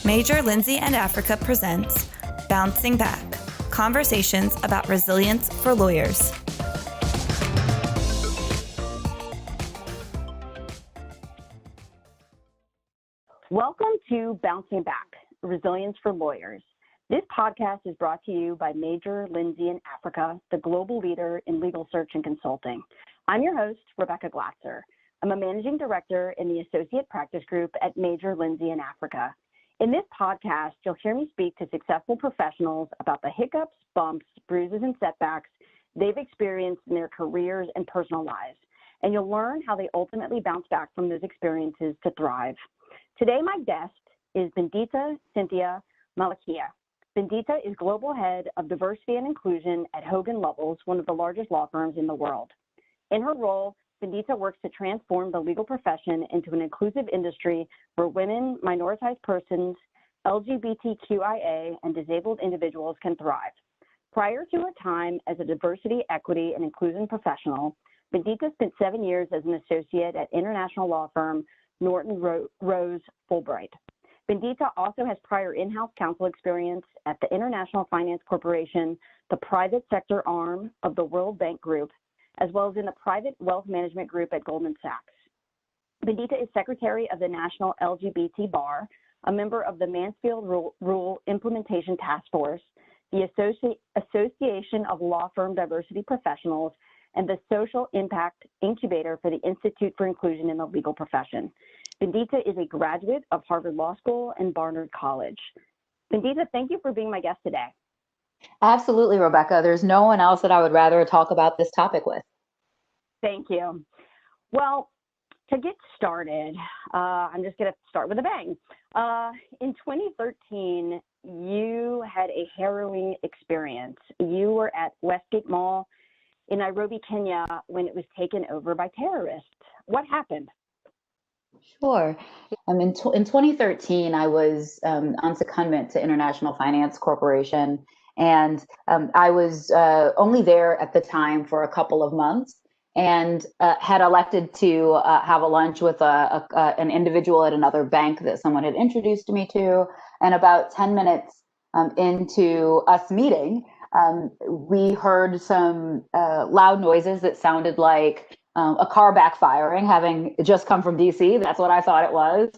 Major Lindsay and Africa presents Bouncing Back, conversations about resilience for lawyers. Welcome to Bouncing Back, Resilience for Lawyers. This podcast is brought to you by Major Lindsay and Africa, the global leader in legal search and consulting. I'm your host, Rebecca Glatzer. I'm a managing director in the associate practice group at Major Lindsay and Africa. In this podcast, you'll hear me speak to successful professionals about the hiccups, bumps, bruises, and setbacks they've experienced in their careers and personal lives. And you'll learn how they ultimately bounce back from those experiences to thrive. Today, my guest is Bendita Cynthia Malakia. Bendita is Global Head of Diversity and Inclusion at Hogan Lovells, one of the largest law firms in the world. In her role, Bendita works to transform the legal profession into an inclusive industry where women, minoritized persons, LGBTQIA, and disabled individuals can thrive. Prior to her time as a diversity, equity, and inclusion professional, Bendita spent 7 years as an associate at international law firm Norton Rose Fulbright. Bendita also has prior in-house counsel experience at the International Finance Corporation, the private sector arm of the World Bank Group, as well as in the private wealth management group at Goldman Sachs. Bendita is secretary of the National LGBT Bar, a member of the Mansfield Rule Implementation Task Force, the Association of Law Firm Diversity Professionals, and the Social Impact Incubator for the Institute for Inclusion in the Legal Profession. Bendita is a graduate of Harvard Law School and Barnard College. Bendita, thank you for being my guest today. Absolutely, Rebecca. There's no one else that I would rather talk about this topic with. Thank you. Well, to get started, I'm just going to start with a bang. In 2013, you had a harrowing experience. You were at Westgate Mall in Nairobi, Kenya, when it was taken over by terrorists. What happened? Sure. In 2013, I was on secondment to International Finance Corporation, and I was only there at the time for a couple of months, and had elected to have a lunch with an individual at another bank that someone had introduced me to. And about 10 minutes into us meeting, we heard some loud noises that sounded like a car backfiring, having just come from DC. That's what I thought it was.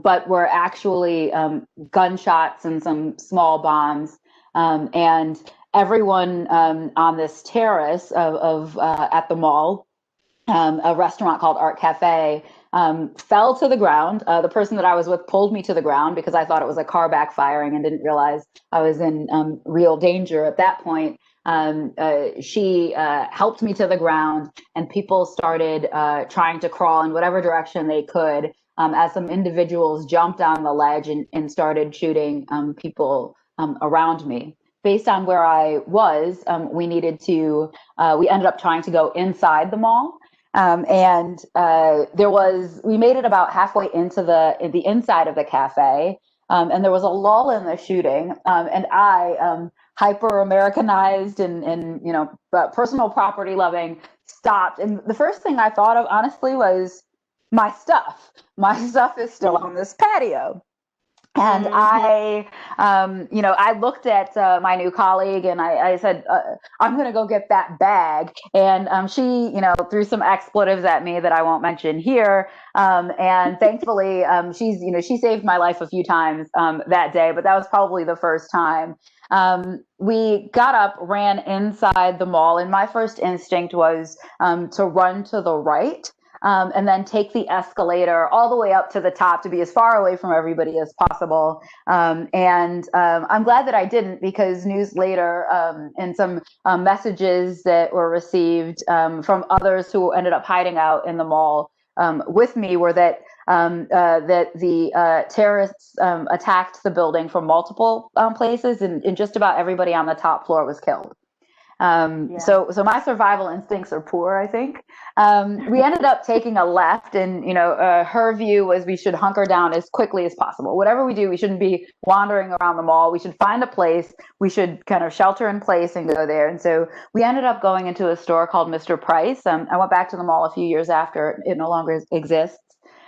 But were actually gunshots and some small bombs. And everyone on this terrace at the mall, a restaurant called Art Cafe, fell to the ground. The person that I was with pulled me to the ground because I thought it was a car backfiring and didn't realize I was in real danger at that point. She helped me to the ground, and people started trying to crawl in whatever direction they could as some individuals jumped on the ledge and started shooting people around me. Based on where I was, we ended up trying to go inside the mall. We made it about halfway into the inside of the cafe, and there was a lull in the shooting, and I, hyper-Americanized and but personal property loving, stopped. And the first thing I thought of, honestly, was my stuff. My stuff is still on this patio. And I looked at my new colleague and I said, I'm going to go get that bag. And she, threw some expletives at me that I won't mention here. And thankfully, she saved my life a few times that day, but that was probably the first time. We got up, ran inside the mall, and my first instinct was to run to the right. And then take the escalator all the way up to the top to be as far away from everybody as possible. I'm glad that I didn't, because news later and some messages that were received from others who ended up hiding out in the mall with me were that the terrorists attacked the building from multiple places, and just about everybody on the top floor was killed. So my survival instincts are poor, I think. We ended up taking a left, and her view was we should hunker down as quickly as possible. Whatever we do, we shouldn't be wandering around the mall. We should find a place. We should kind of shelter in place and go there. And so we ended up going into a store called Mr. Price. I went back to the mall a few years after. It no longer exists.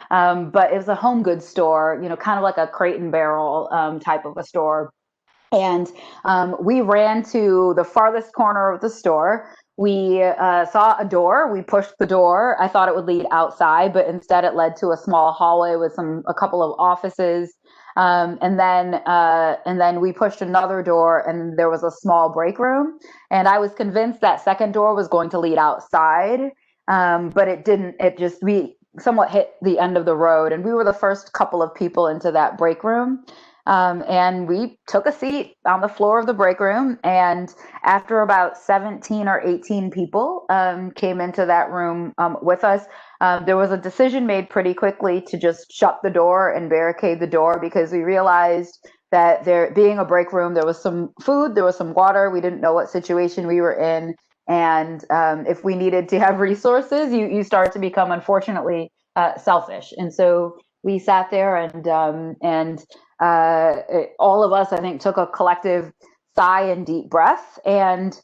but it was a home goods store, kind of like a Crate and Barrel type of a store. And we ran to the farthest corner of the store. We saw a door. We pushed the door. I thought it would lead outside, but instead it led to a small hallway with a couple of offices. And then we pushed another door, and there was a small break room. And I was convinced that second door was going to lead outside, but it didn't. We somewhat hit the end of the road, and we were the first couple of people into that break room. And we took a seat on the floor of the break room. And after about 17 or 18 people came into that room with us, there was a decision made pretty quickly to just shut the door and barricade the door, because we realized that there being a break room, there was some food, there was some water. We didn't know what situation we were in. And if we needed to have resources, you start to become, unfortunately, selfish. And so we sat there, and all of us, I think, took a collective sigh and deep breath. And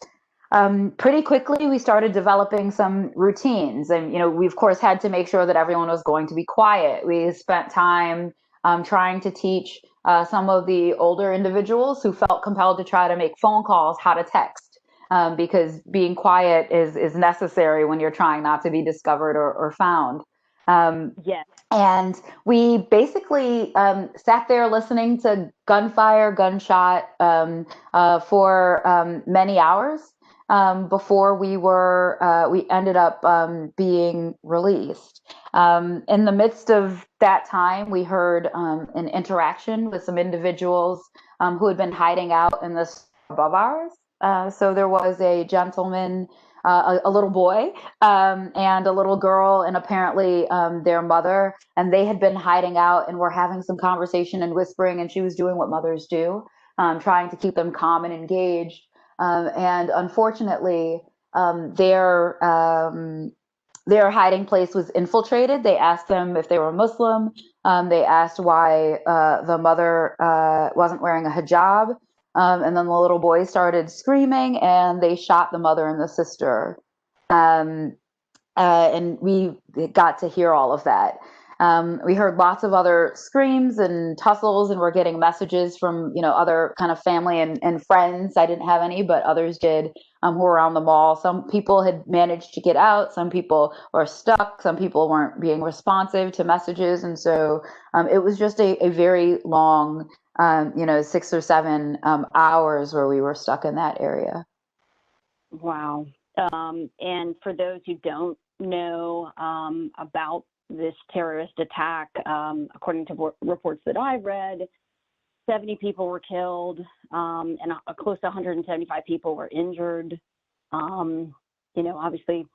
pretty quickly, we started developing some routines. And, we, of course, had to make sure that everyone was going to be quiet. We spent time trying to teach some of the older individuals who felt compelled to try to make phone calls how to text, because being quiet is necessary when you're trying not to be discovered or found. Yes. And we basically sat there listening to gunfire, gunshot for many hours before we ended up being released. In the midst of that time, we heard an interaction with some individuals who had been hiding out in this above ours. So there was a gentleman, a little boy, and a little girl, and apparently their mother, and they had been hiding out and were having some conversation and whispering, and she was doing what mothers do, trying to keep them calm and engaged. And unfortunately, their hiding place was infiltrated. They asked them if they were Muslim. They asked why the mother wasn't wearing a hijab. And then the little boy started screaming, and they shot the mother and the sister. And we got to hear all of that. We heard lots of other screams and tussles, and we're getting messages from, other kind of family and friends. I didn't have any, but others did, who were around the mall. Some people had managed to get out. Some people were stuck. Some people weren't being responsive to messages. And so it was just a very long, 6 or 7 hours where we were stuck in that area. Wow. And for those who don't know about this terrorist attack, according to reports that I've read, 70 people were killed, and close to 175 people were injured. Obviously,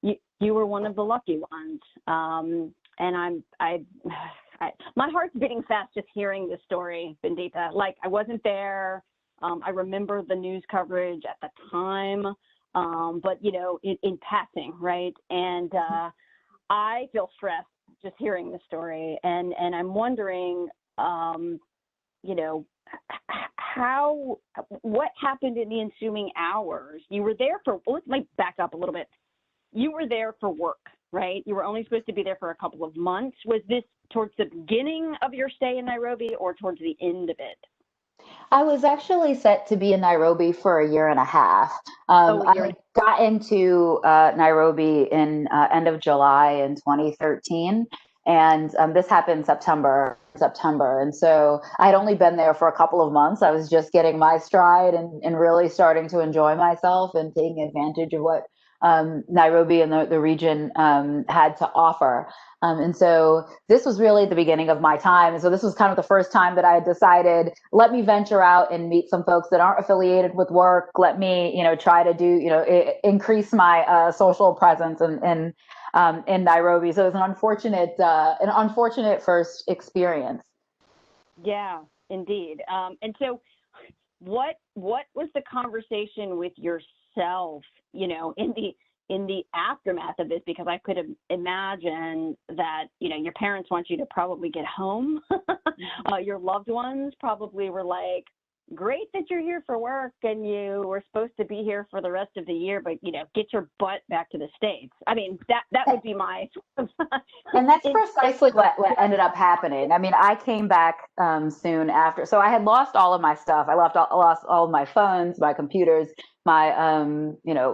you were one of the lucky ones. And my heart's beating fast just hearing this story, Bendita. Like, I wasn't there. I remember the news coverage at the time. But, in passing, right? And I feel stressed just hearing the story. And I'm wondering, what happened in the ensuing hours? You were there let's back up a little bit. You were there for work, right? You were only supposed to be there for a couple of months. Was this towards the beginning of your stay in Nairobi or towards the end of it? I was actually set to be in Nairobi for a year and a half. I got into Nairobi in end of July in 2013, and this happened September. And so I'd only been there for a couple of months. I was just getting my stride and really starting to enjoy myself and taking advantage of what Nairobi and the region had to offer. And so this was really the beginning of my time. And so this was kind of the first time that I had decided, let me venture out and meet some folks that aren't affiliated with work. Let me, try to do, increase my social presence in Nairobi. So it was an unfortunate first experience. Yeah, indeed. And so what was the conversation with yourself, in the aftermath of this? Because I could imagine that, your parents want you to probably get home. Your loved ones probably were like, great that you're here for work and you were supposed to be here for the rest of the year, but, get your butt back to the States. I mean, that would be my. And that's precisely what ended up happening. I mean, I came back soon after. So I had lost all of my stuff. I lost all of my phones, my computers, my,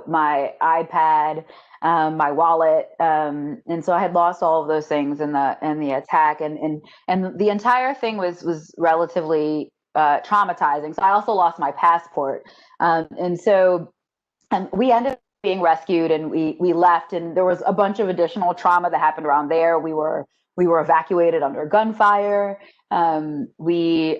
my iPad, my wallet. And so I had lost all of those things in the attack. And the entire thing was relatively traumatizing. So I also lost my passport. And so we ended up being rescued, and we left, and there was a bunch of additional trauma that happened around there. We were evacuated under gunfire. I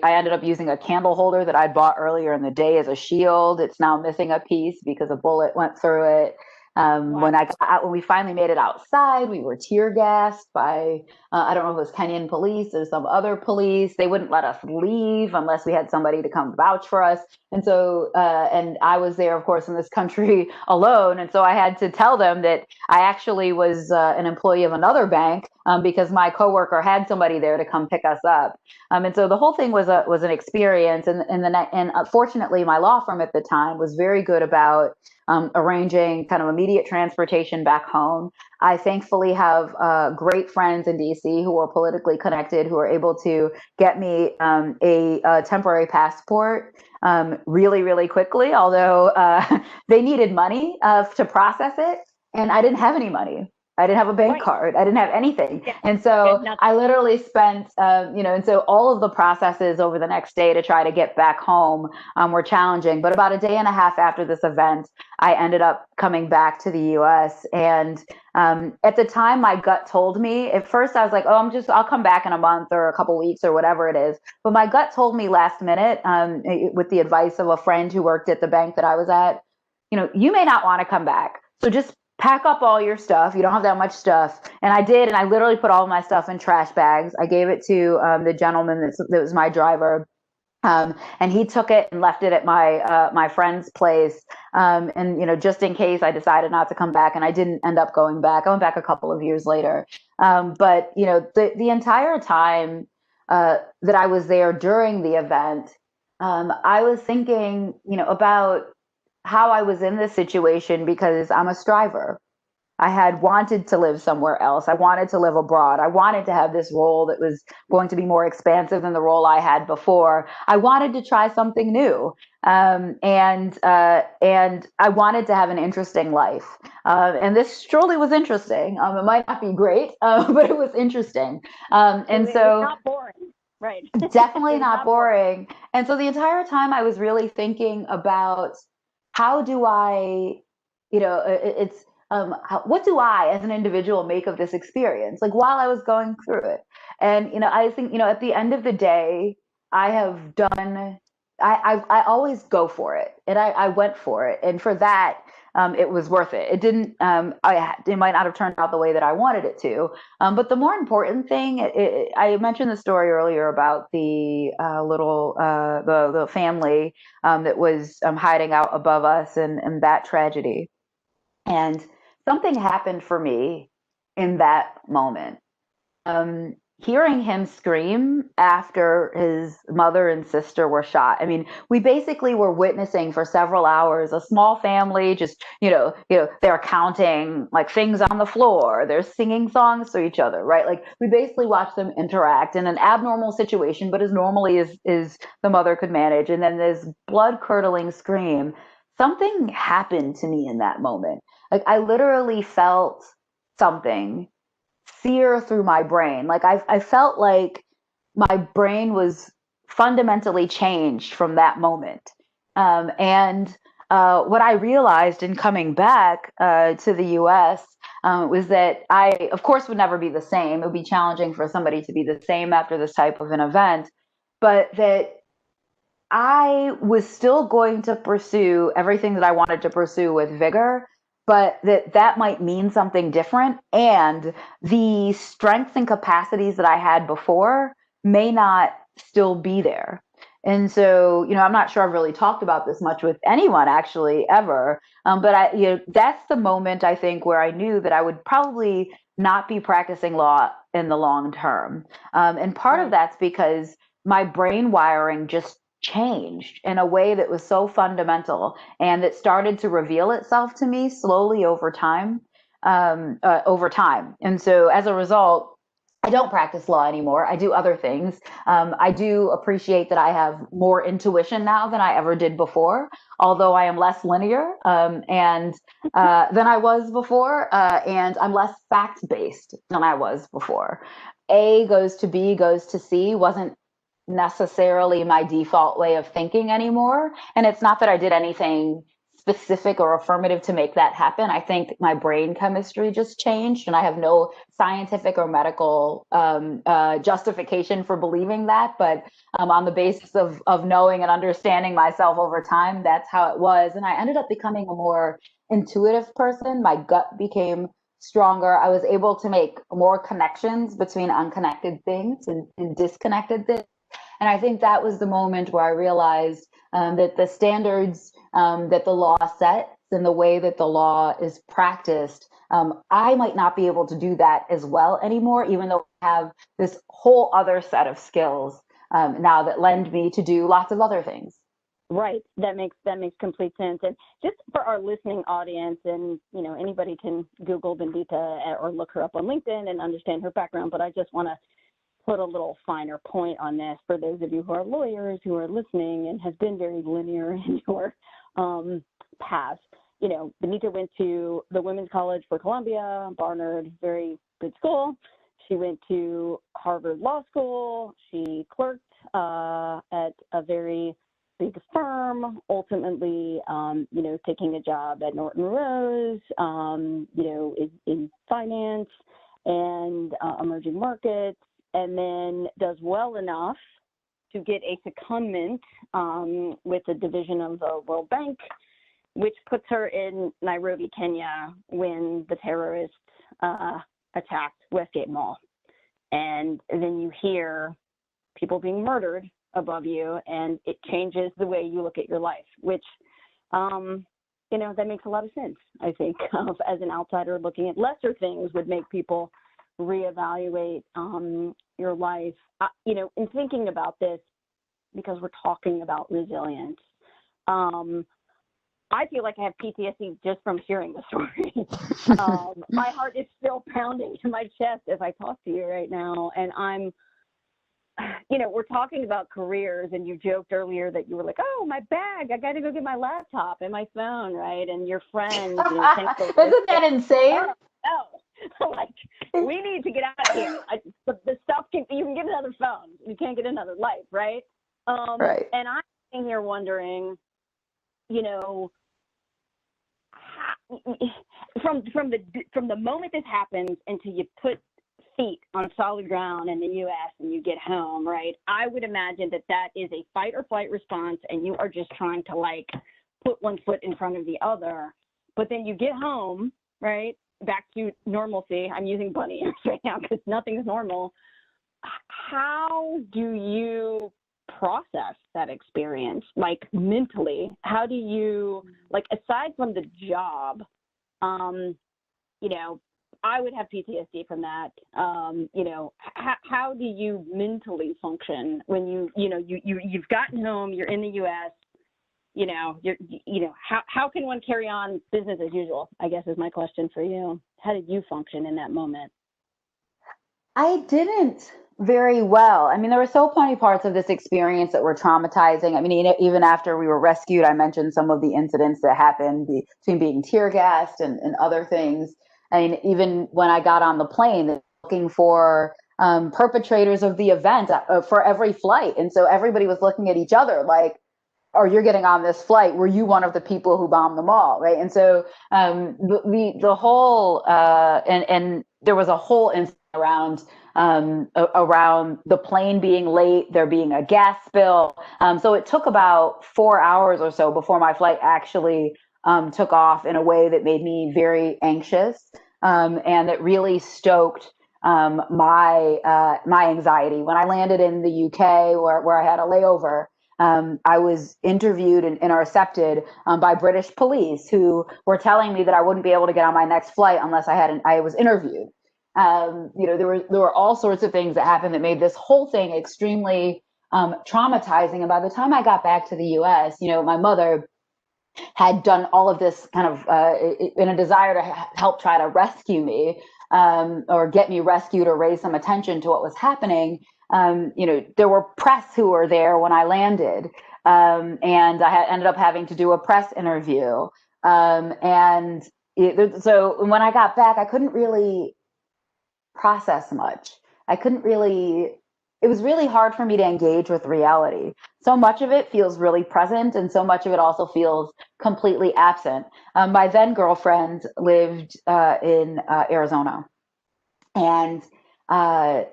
ended up using a candle holder that I'd bought earlier in the day as a shield. It's now missing a piece because a bullet went through it. Wow. When we finally made it outside, we were tear gassed by, I don't know if it was Kenyan police or some other police. They wouldn't let us leave unless we had somebody to come vouch for us. And so, and I was there, of course, in this country alone. And so I had to tell them that I actually was an employee of another bank because my coworker had somebody there to come pick us up. And so the whole thing was an experience. And fortunately, my law firm at the time was very good about arranging kind of immediate transportation back home. I thankfully have great friends in DC who are politically connected, who are able to get me a temporary passport really, really quickly, although they needed money to process it. And I didn't have any money. I didn't have a bank card. I didn't have anything. Yeah. And so I literally spent, and so all of the processes over the next day to try to get back home were challenging. But about a day and a half after this event, I ended up coming back to the US. And at the time, my gut told me, at first I was like, I'll come back in a month or a couple weeks or whatever it is. But my gut told me last minute, with the advice of a friend who worked at the bank that I was at, you may not want to come back. So just pack up all your stuff. You don't have that much stuff. And I did. And I literally put all of my stuff in trash bags. I gave it to the gentleman that was my driver. And he took it and left it at my friend's place. And, just in case I decided not to come back, and I didn't end up going back. I went back a couple of years later. But, the entire time that I was there during the event, I was thinking, about how I was in this situation because I'm a striver. I had wanted to live somewhere else. I wanted to live abroad. I wanted to have this role that was going to be more expansive than the role I had before. I wanted to try something new. And I wanted to have an interesting life. And this truly was interesting. It might not be great, but it was interesting. And so it's not boring. Right. Definitely not boring. And so the entire time I was really thinking about how do I, what do I as an individual make of this experience? Like while I was going through it. And, I think, at the end of the day, I have done, I always go for it, and I went for it. And for that, it was worth it. It didn't, it might not have turned out the way that I wanted it to. But the more important thing, I mentioned the story earlier about the the family that was hiding out above us and that tragedy. And something happened for me in that moment. Hearing him scream after his mother and sister were shot. I mean, we basically were witnessing for several hours a small family just, they're counting like things on the floor. They're singing songs to each other, right? Like we basically watched them interact in an abnormal situation, but as normally as the mother could manage. And then this blood curdling scream. Something happened to me in that moment. Like I literally felt something sear through my brain. Like I felt like my brain was fundamentally changed from that moment. And what I realized in coming back to the US was that I, of course, would never be the same. It would be challenging for somebody to be the same after this type of an event, but that I was still going to pursue everything that I wanted to pursue with vigor, but that might mean something different. And the strengths and capacities that I had before may not still be there. And so, I'm not sure I've really talked about this much with anyone actually ever. But that's the moment I think where I knew that I would probably not be practicing law in the long term. And part of that's because my brain wiring just changed in a way that was so fundamental and that started to reveal itself to me slowly over time. And so as a result, I don't practice law anymore. I do other things. I do appreciate that I have more intuition now than I ever did before, although I am less linear and than I was before, and I'm less fact based than I was before. A goes to B goes to C wasn't necessarily my default way of thinking anymore. And it's not that I did anything specific or affirmative to make that happen. I think my brain chemistry just changed, and I have no scientific or medical justification for believing that. But on the basis of knowing and understanding myself over time, that's how it was. And I ended up becoming a more intuitive person. My gut became stronger. I was able to make more connections between unconnected things and disconnected things. And I think that was the moment where I realized that the standards that the law sets and the way that the law is practiced, I might not be able to do that as well anymore, even though I have this whole other set of skills now that lend me to do lots of other things. Right. That makes complete sense. And just for our listening audience, and anybody can Google Bendita or look her up on LinkedIn and understand her background, but I just want to put a little finer point on this for those of you who are lawyers who are listening and has been very linear in your past. Bendita went to the Women's College for Columbia, Barnard, very good school. She went to Harvard Law School. She clerked at a very big firm, ultimately, taking a job at Norton Rose, in finance and emerging markets, and then does well enough to get a secondment with a division of the World Bank, which puts her in Nairobi, Kenya, when the terrorists attacked Westgate Mall. And then you hear people being murdered above you, and it changes the way you look at your life, which, that makes a lot of sense, I think, as an outsider looking at lesser things would make people reevaluate your life. In thinking about this, because we're talking about resilience, I feel like I have PTSD just from hearing the story. My heart is still pounding to my chest as I talk to you right now. And we're talking about careers, and you joked earlier that you were like, oh, my bag, I got to go get my laptop and my phone, right? And your friends. Isn't that insane? No. Like, we need to get out of here. The stuff you can get another phone. You can't get another life, right? Right. And I'm sitting here wondering, from the moment this happens until you put feet on solid ground in the U.S. and you get home, right? I would imagine that is a fight or flight response, and you are just trying to put one foot in front of the other. But then you get home, right? Back to normalcy. I'm using bunny ears right now because nothing is normal. How do you process that experience, mentally? How do you, aside from the job, I would have PTSD from that. How do you mentally function when you've gotten home, you're in the U.S., how can one carry on business as usual, I guess, is my question for you. How did you function in that moment? I didn't very well. I mean, there were so many parts of this experience that were traumatizing. I mean, even after we were rescued, I mentioned some of the incidents that happened between being tear gassed and other things. I mean, even when I got on the plane, looking for perpetrators of the event for every flight. And so everybody was looking at each other like, or you're getting on this flight, were you one of the people who bombed the mall, right? And so the whole and there was a whole incident around the plane being late, there being a gas spill. So it took about 4 hours or so before my flight actually took off in a way that made me very anxious, and it really stoked my anxiety. When I landed in the UK, where I had a layover, I was interviewed and intercepted by British police who were telling me that I wouldn't be able to get on my next flight unless I was interviewed. There were all sorts of things that happened that made this whole thing extremely traumatizing. And by the time I got back to the US, my mother had done all of this kind of in a desire to help try to rescue me, or get me rescued or raise some attention to what was happening. There were press who were there when I landed, and I ended up having to do a press interview. So when I got back, I couldn't really process much. I couldn't really, it was really hard for me to engage with reality. So much of it feels really present, and so much of it also feels completely absent. My then girlfriend lived in Arizona. And I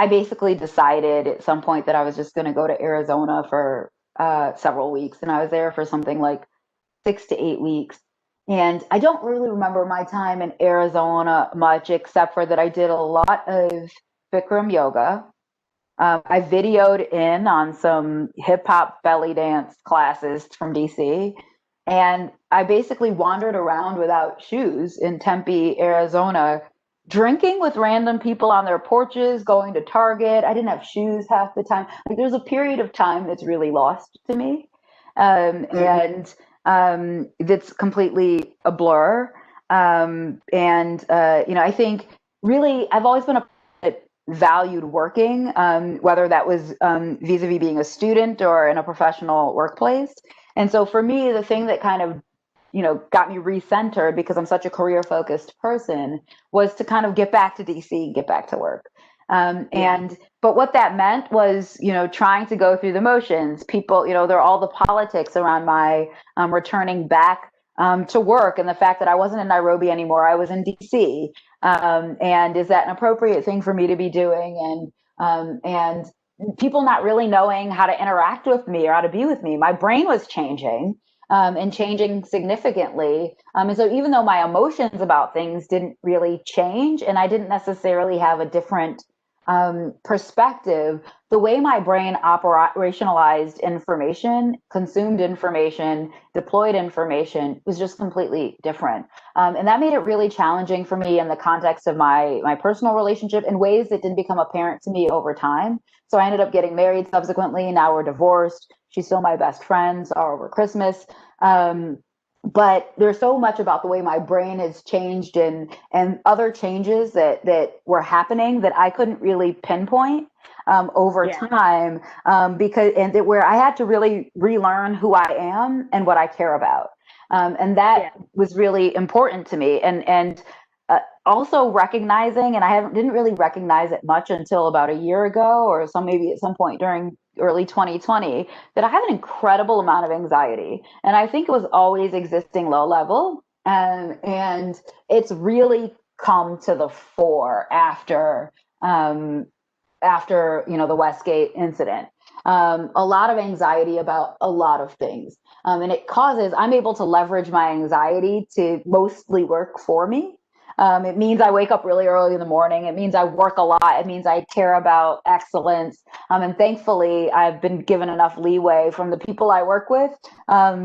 basically decided at some point that I was just going to go to Arizona for several weeks. And I was there for something like 6 to 8 weeks. And I don't really remember my time in Arizona much, except for that I did a lot of Bikram yoga. I videoed in on some hip hop belly dance classes from DC. And I basically wandered around without shoes in Tempe, Arizona, drinking with random people on their porches, going to Target. I didn't have shoes half the time. Like, there's a period of time that's really lost to me. And that's completely a blur. I think really I've always been a that valued working, whether that was vis-a-vis being a student or in a professional workplace. And so for me, the thing that kind of got me recentered, because I'm such a career focused person, was to kind of get back to DC, get back to work. But what that meant was, trying to go through the motions. People, there are all the politics around my returning back to work, and the fact that I wasn't in Nairobi anymore, I was in DC. And is that an appropriate thing for me to be doing? And people not really knowing how to interact with me or how to be with me. My brain was changing. And changing significantly. And so even though my emotions about things didn't really change, and I didn't necessarily have a different perspective, the way my brain operationalized information, consumed information, deployed information was just completely different. And that made it really challenging for me in the context of my personal relationship in ways that didn't become apparent to me over time. So I ended up getting married subsequently. Now we're divorced. She's still my best friend, saw over Christmas. But there's so much about the way my brain has changed and other changes that were happening that I couldn't really pinpoint over time, where I had to really relearn who I am and what I care about. And that was really important to me. And also recognizing, and didn't really recognize it much until about a year ago, or maybe at some point during early 2020, that I have an incredible amount of anxiety. And I think it was always existing low level. And it's really come to the fore after the Westgate incident. A lot of anxiety about a lot of things. And I'm able to leverage my anxiety to mostly work for me. It means I wake up really early in the morning. It means I work a lot. It means I care about excellence. And thankfully, I've been given enough leeway from the people I work with,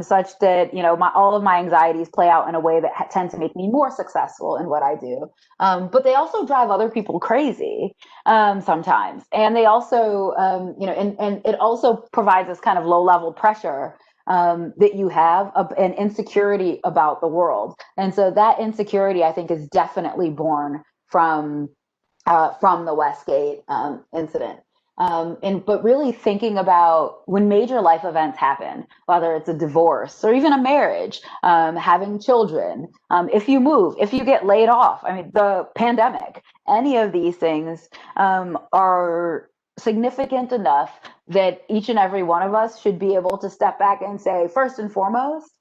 such that, all of my anxieties play out in a way that tend to make me more successful in what I do. But they also drive other people crazy sometimes. And they also, and it also provides this kind of low level pressure that you have an insecurity about the world. And so that insecurity, I think, is definitely born from the Westgate incident. But really thinking about when major life events happen, whether it's a divorce or even a marriage, having children, if you move, if you get laid off, the pandemic, any of these things are significant enough that each and every one of us should be able to step back and say, first and foremost,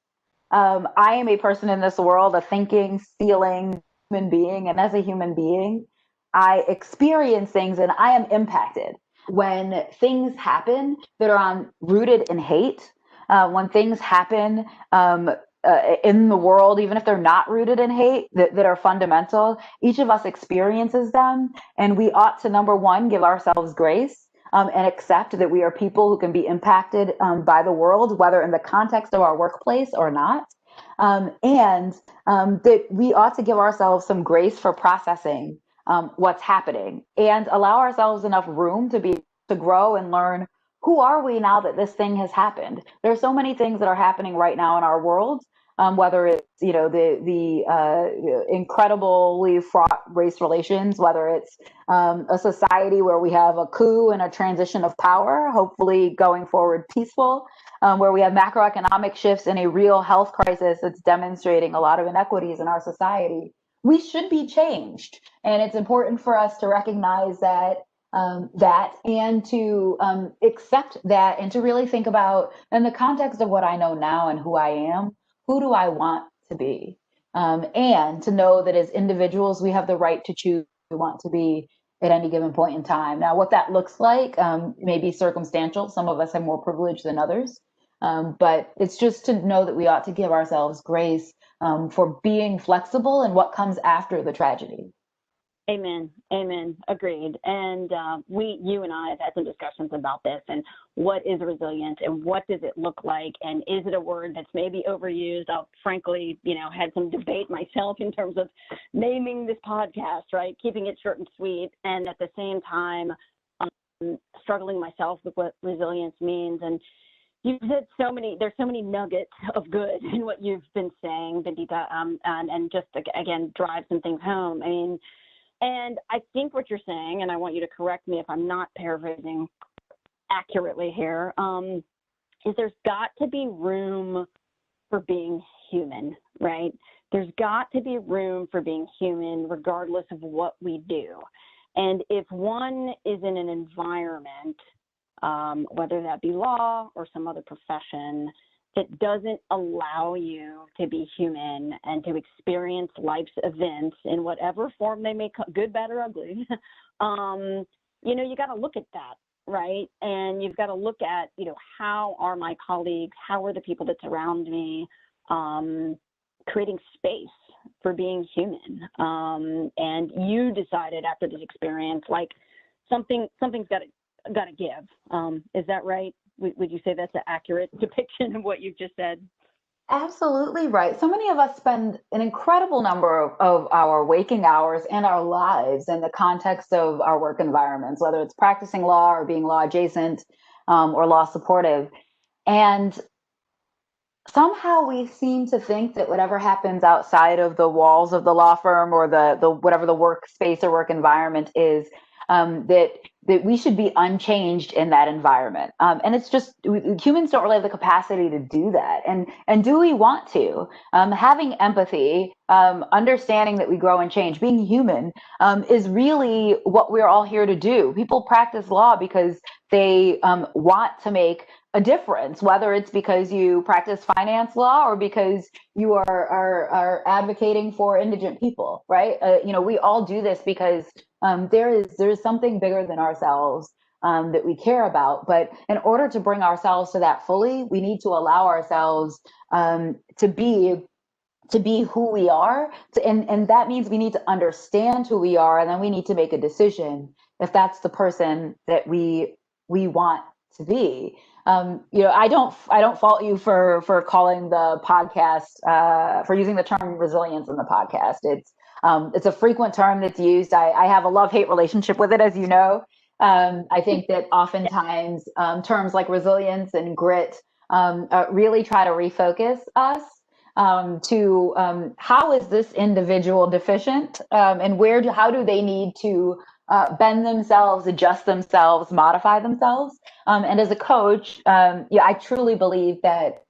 I am a person in this world, a thinking, feeling human being. And as a human being, I experience things and I am impacted. When things happen that are rooted in hate, when things happen in the world, even if they're not rooted in hate, that are fundamental, each of us experiences them. And we ought to, number one, give ourselves grace and accept that we are people who can be impacted by the world, whether in the context of our workplace or not. And that we ought to give ourselves some grace for processing what's happening and allow ourselves enough room to grow and learn who are we now that this thing has happened? There are so many things that are happening right now in our world, whether it's, the incredibly fraught race relations, whether it's a society where we have a coup and a transition of power, hopefully going forward peaceful, where we have macroeconomic shifts and a real health crisis that's demonstrating a lot of inequities in our society. We should be changed. And it's important for us to recognize that and to accept that, and to really think about, in the context of what I know now and who I am, who do I want to be? And to know that as individuals, we have the right to choose who we want to be at any given point in time. Now, what that looks like may be circumstantial. Some of us have more privilege than others. But it's just to know that we ought to give ourselves grace for being flexible in what comes after the tragedy. Amen. Amen. Agreed. And you and I have had some discussions about this and what is resilience and what does it look like, and is it a word that's maybe overused? I've frankly, had some debate myself in terms of naming this podcast, right? Keeping it short and sweet, and at the same time, struggling myself with what resilience means. And you've said there's so many nuggets of good in what you've been saying, Bendita, and just again, drive some things home. I mean, and I think what you're saying, and I want you to correct me if I'm not paraphrasing accurately here, is there's got to be room for being human, right? There's got to be room for being human regardless of what we do. And if one is in an environment, whether that be law or some other profession, that doesn't allow you to be human and to experience life's events in whatever form they may come, good, bad, or ugly, you got to look at that, right? And you've got to look at, how are my colleagues, how are the people that surround me, creating space for being human. And you decided after this experience, like something's got to give. Is that right? Would you say that's an accurate depiction of what you've just said? Absolutely right. So many of us spend an incredible number of our waking hours and our lives in the context of our work environments, whether it's practicing law or being law adjacent or law supportive. And somehow we seem to think that whatever happens outside of the walls of the law firm or the whatever the workspace or work environment is, that we should be unchanged in that environment. And it's just, humans don't really have the capacity to do that. And do we want to? Having empathy, understanding that we grow and change, being human is really what we're all here to do. People practice law because they want to make a difference, whether it's because you practice finance law or because you are advocating for indigent people, right? We all do this because there is something bigger than ourselves that we care about. But in order to bring ourselves to that fully, we need to allow ourselves to be who we are. And that means we need to understand who we are, and then we need to make a decision if that's the person that we want to be. I don't fault you for calling the podcast, for using the term resilience in the podcast. It's a frequent term that's used. I have a love-hate relationship with it, as you know. I think that oftentimes terms like resilience and grit really try to refocus us to how is this individual deficient, and how do they need to bend themselves, adjust themselves, modify themselves. And as a coach, I truly believe that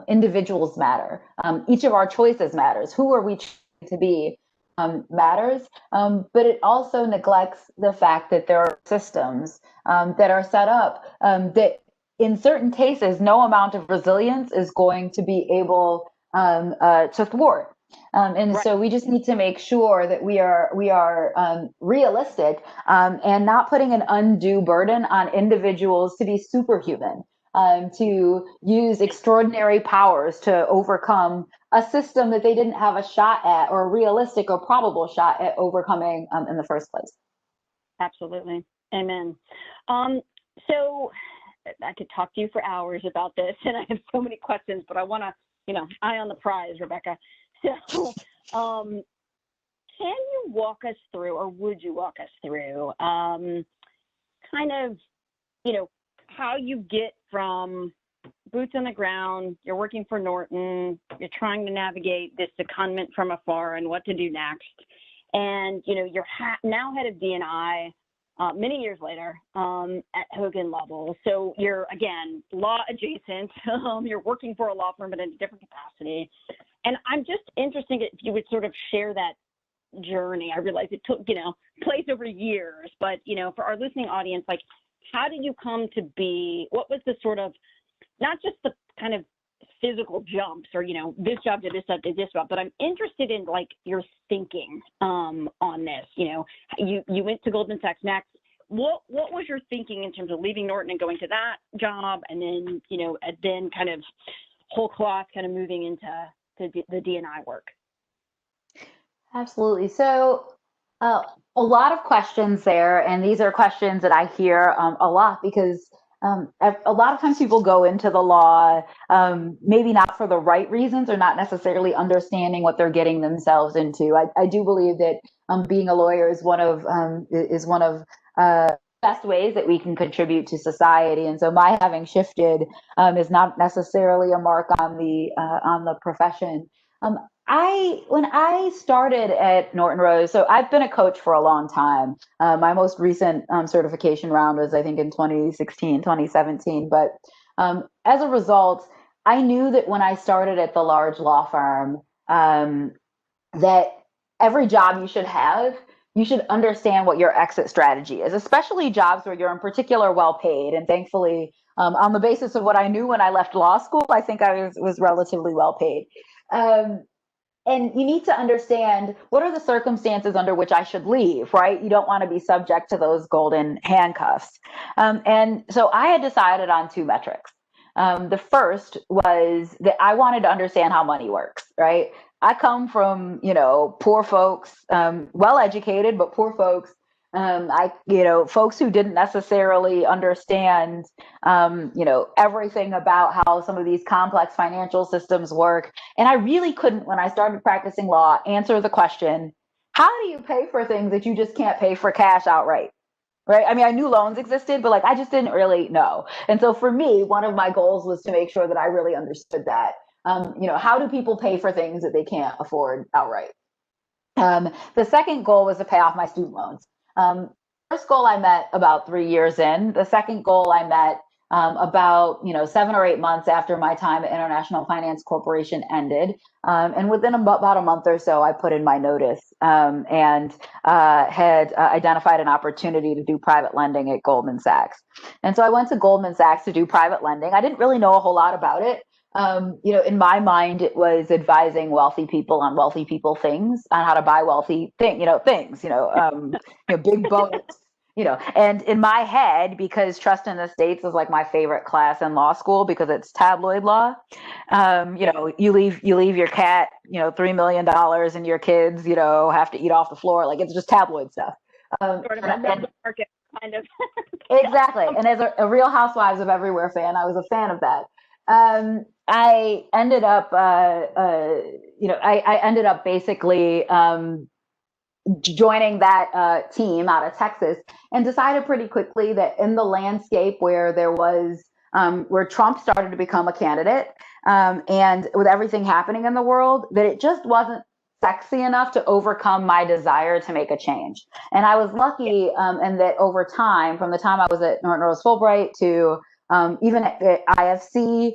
individuals matter. Each of our choices matters. Who are we trying to be matters, but it also neglects the fact that there are systems that are set up that in certain cases, no amount of resilience is going to be able to thwart. And right. So we just need to make sure that we are realistic and not putting an undue burden on individuals to be superhuman, to use extraordinary powers to overcome a system that they didn't have a shot at, or a realistic or probable shot at overcoming in the first place. Absolutely. Amen. So I could talk to you for hours about this, and I have so many questions, but I want to, eye on the prize, Rebecca. So can you walk us through, or would you walk us through kind of, how you get from boots on the ground, you're working for Norton, you're trying to navigate this secondment from afar and what to do next. And, you know, you're now head of D&I many years later at Hogan Lovells. So you're, again, law adjacent. You're working for a law firm, but in a different capacity. And I'm just interested if you would sort of share that journey. I realize it took, you know, place over years, but, you know, for our listening audience, like, how did you come to be, what was the sort of, not just the kind of physical jumps or, you know, this job to this job to this job, but I'm interested in like your thinking on this. You know, you went to Goldman Sachs next. What was your thinking in terms of leaving Norton and going to that job, and then, you know, and then kind of whole cloth kind of moving into the D&I work? Absolutely. So a lot of questions there, and these are questions that I hear a lot because a lot of times people go into the law maybe not for the right reasons or not necessarily understanding what they're getting themselves into. I do believe that being a lawyer is one of best ways that we can contribute to society, and so my having shifted is not necessarily a mark on the profession. When I started at Norton Rose, so I've been a coach for a long time. My most recent certification round was, I think, in 2016, 2017. But as a result, I knew that when I started at the large law firm, that every job you should understand what your exit strategy is, especially jobs where you're in particular well paid. And thankfully, on the basis of what I knew when I left law school, I think I was relatively well paid. And you need to understand what are the circumstances under which I should leave, right? You don't want to be subject to those golden handcuffs. And so I had decided on two metrics. The first was that I wanted to understand how money works, right? I come from, you know, poor folks, well educated, but poor folks. Folks who didn't necessarily understand, everything about how some of these complex financial systems work. And I really couldn't, when I started practicing law, answer the question, how do you pay for things that you just can't pay for cash outright? Right. I mean, I knew loans existed, but like, I just didn't really know. And so for me, one of my goals was to make sure that I really understood that. How do people pay for things that they can't afford outright? The second goal was to pay off my student loans. First goal I met about 3 years in. The second goal I met about 7 or 8 months after my time at International Finance Corporation ended. And within about a month or so, I put in my notice and had identified an opportunity to do private lending at Goldman Sachs. And so I went to Goldman Sachs to do private lending. I didn't really know a whole lot about it. In my mind, it was advising wealthy people on wealthy people things, on how to buy wealthy things, big boats, and in my head, because trust in the States is like my favorite class in law school because it's tabloid law. You leave your cat, $3 million and your kids, have to eat off the floor. Like, it's just tabloid stuff. Sort of a middle market kind of. Exactly. And as a Real Housewives of Everywhere fan, I was a fan of that. I ended up, I ended up basically joining that team out of Texas, and decided pretty quickly that in the landscape where there was, where Trump started to become a candidate, and with everything happening in the world, that it just wasn't sexy enough to overcome my desire to make a change. And I was lucky, and that over time, from the time I was at Norton Rose Fulbright to even at IFC,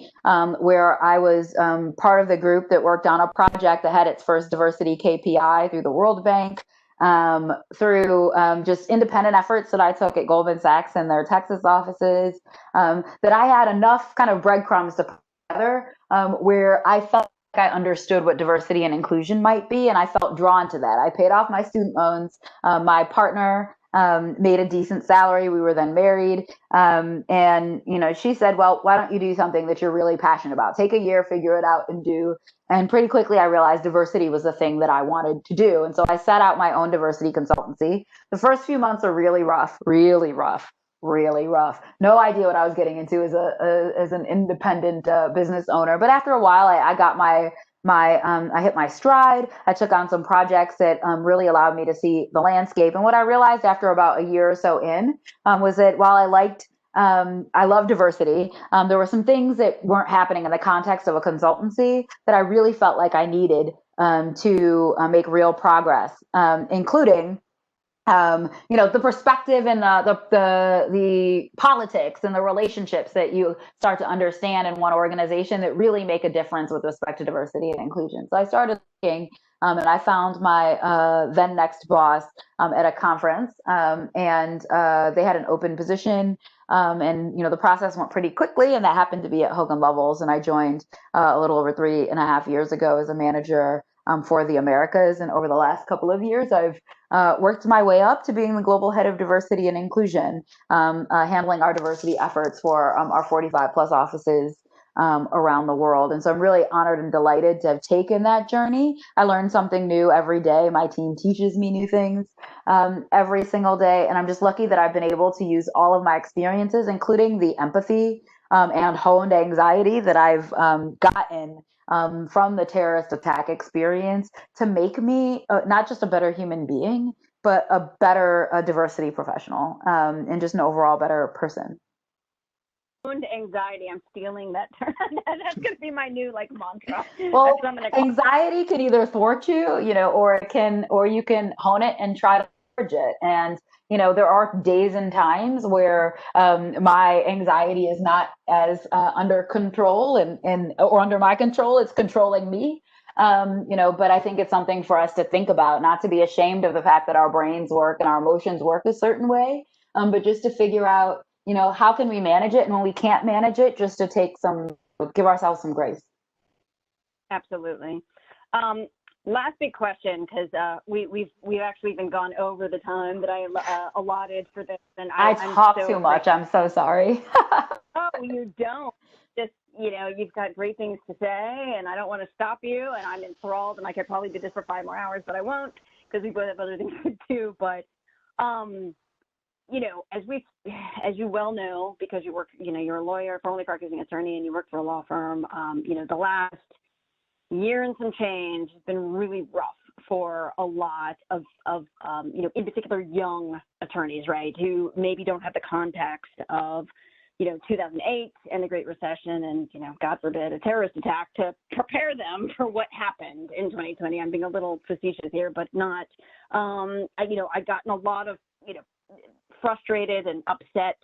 where I was part of the group that worked on a project that had its first diversity KPI through the World Bank, through just independent efforts that I took at Goldman Sachs and their Texas offices, that I had enough kind of breadcrumbs to put together where I felt like I understood what diversity and inclusion might be, and I felt drawn to that. I paid off my student loans. My partner made a decent salary. We were then married. And she said, well, why don't you do something that you're really passionate about? Take a year, figure it out, and do. And pretty quickly, I realized diversity was the thing that I wanted to do. And so I set out my own diversity consultancy. The first few months are really rough. No idea what I was getting into as an independent business owner. But after a while, I got I hit my stride. I took on some projects that really allowed me to see the landscape. And what I realized after about a year or so in was that while I liked I love diversity. There were some things that weren't happening in the context of a consultancy that I really felt like I needed to make real progress, including the perspective and the politics and the relationships that you start to understand in one organization that really make a difference with respect to diversity and inclusion. So I started looking, and I found my then next boss at a conference, and they had an open position. And the process went pretty quickly, and that happened to be at Hogan Lovells, and I joined a little over 3.5 years ago as a manager for the Americas. And over the last couple of years, I've worked my way up to being the global head of diversity and inclusion, handling our diversity efforts for our 45 plus offices around the world. And so I'm really honored and delighted to have taken that journey. I learn something new every day. My team teaches me new things every single day. And I'm just lucky that I've been able to use all of my experiences, including the empathy and honed anxiety that I've gotten from the terrorist attack experience to make me not just a better human being, but a better diversity professional and just an overall better person. Honed anxiety, I'm stealing that term. That's going to be my new mantra. Well, anxiety can either thwart you, or you can hone it and try to forge it. And there are days and times where my anxiety is not as under control or under my control. It's controlling me. But I think it's something for us to think about, not to be ashamed of the fact that our brains work and our emotions work a certain way, but just to figure out, how can we manage it? And when we can't manage it, just to give ourselves some grace. Absolutely. Last big question, because we've actually been gone over the time that I allotted for this, and I talk too much. I'm so sorry. Oh, you don't. Just you've got great things to say, and I don't want to stop you. And I'm enthralled, and I could probably do this for 5 more hours, but I won't because we both have other things to do. But as you well know, because you work, you're a lawyer, formerly practicing attorney, and you work for a law firm. The last year and some change has been really rough for a lot of in particular young attorneys, right, who maybe don't have the context of 2008 and the Great Recession and, God forbid, a terrorist attack to prepare them for what happened in 2020. I'm being a little facetious here, but not. I've gotten a lot of frustrated and upset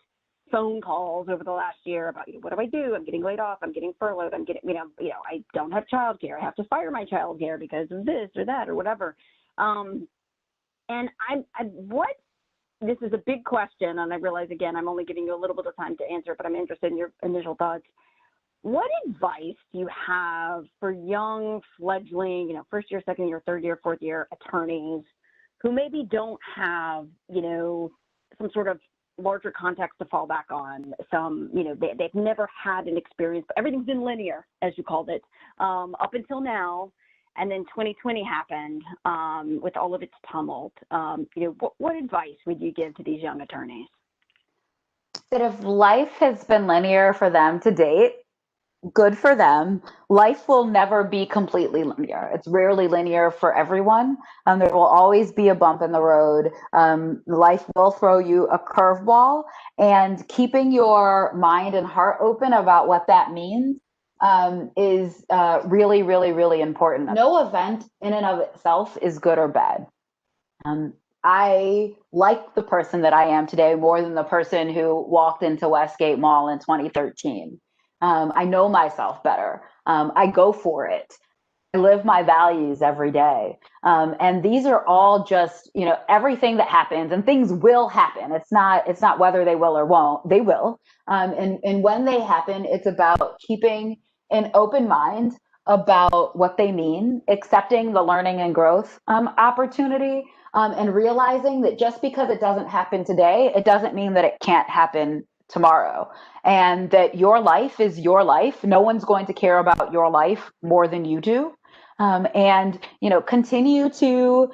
phone calls over the last year about, what do I do? I'm getting laid off. I'm getting furloughed. I'm getting, I don't have childcare. I have to fire my childcare because of this or that or whatever. And this is a big question, and I realize, again, I'm only giving you a little bit of time to answer, but I'm interested in your initial thoughts. What advice do you have for young, fledgling, first year, second year, third year, fourth year attorneys who maybe don't have, some sort of larger context to fall back on? Some, they've never had an experience, but everything's been linear, as you called it, up until now. And then 2020 happened with all of its tumult. What advice would you give to these young attorneys? That if life has been linear for them to date, good for them. Life will never be completely linear. It's rarely linear for everyone. There will always be a bump in the road. Life will throw you a curveball, and keeping your mind and heart open about what that means is really, really, really important. No event in and of itself is good or bad. I like the person that I am today more than the person who walked into Westgate Mall in 2013. I know myself better. I go for it. I live my values every day. And these are all just, everything that happens, and things will happen. It's not whether they will or won't, they will. And when they happen, it's about keeping an open mind about what they mean, accepting the learning and growth opportunity, and realizing that just because it doesn't happen today, it doesn't mean that it can't happen tomorrow, and that your life is your life. No one's going to care about your life more than you do. and continue to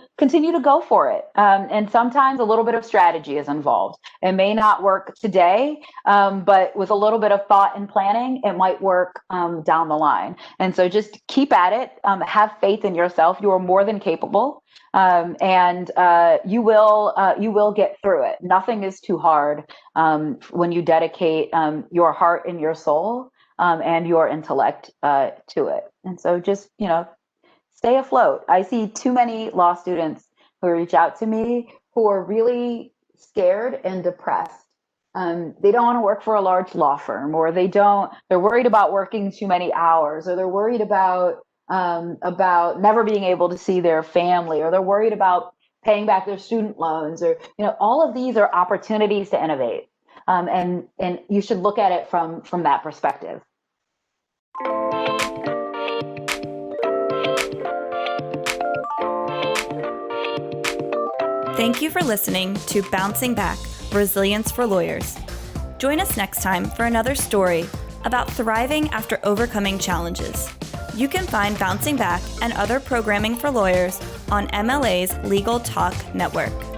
go for it. And sometimes a little bit of strategy is involved. It may not work today, but with a little bit of thought and planning, it might work down the line. And so just keep at it. Have faith in yourself. You are more than capable. And you will get through it. Nothing is too hard when you dedicate your heart and your soul and your intellect to it. And so just, stay afloat. I see too many law students who reach out to me who are really scared and depressed. They don't want to work for a large law firm, or they're worried about working too many hours, or they're worried about never being able to see their family, or they're worried about paying back their student loans, or all of these are opportunities to innovate, and you should look at it from that perspective. Thank you for listening to Bouncing Back, Resilience for Lawyers. Join us next time for another story about thriving after overcoming challenges. You can find Bouncing Back and other programming for lawyers on MLA's Legal Talk Network.